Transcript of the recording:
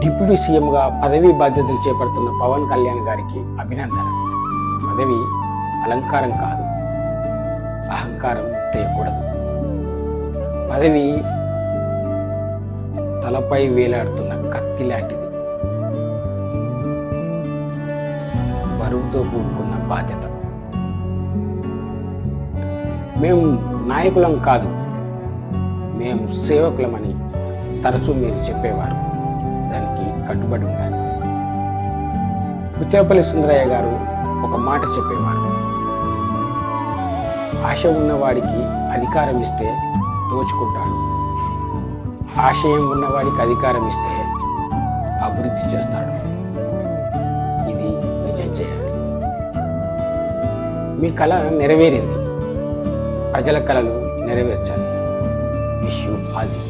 Deputy సీఎంగా పదవీ బాధ్యతలు చేపడుతున్న పవన్ కళ్యాణ్ గారికి అభినందన. పదవి అలంకారం కాదు, అహంకారం చేయకూడదు. పదవి తలపై వేలాడుతున్న కత్తి లాంటిది, బరువుతో కూడుకున్న బాధ్యత. మేము నాయకులం కాదు, మేము సేవకులమని తరచూ మీరు చెప్పేవారు. దానికి కట్టుబడి ఉండాలి. బుచ్చలపల్లి సుందరయ్య గారు ఒక మాట చెప్పేవారు, ఆశ ఉన్నవాడికి అధికారం ఇస్తే దోచుకుంటాడు, ఆశయం ఉన్నవాడికి అధికారం ఇస్తే అభివృద్ధి చేస్తాడు. ఇది నిజం చేయాలి. మీ కళ నెరవేరింది, ప్రజల కళలు నెరవేర్చాలి. Wish you all the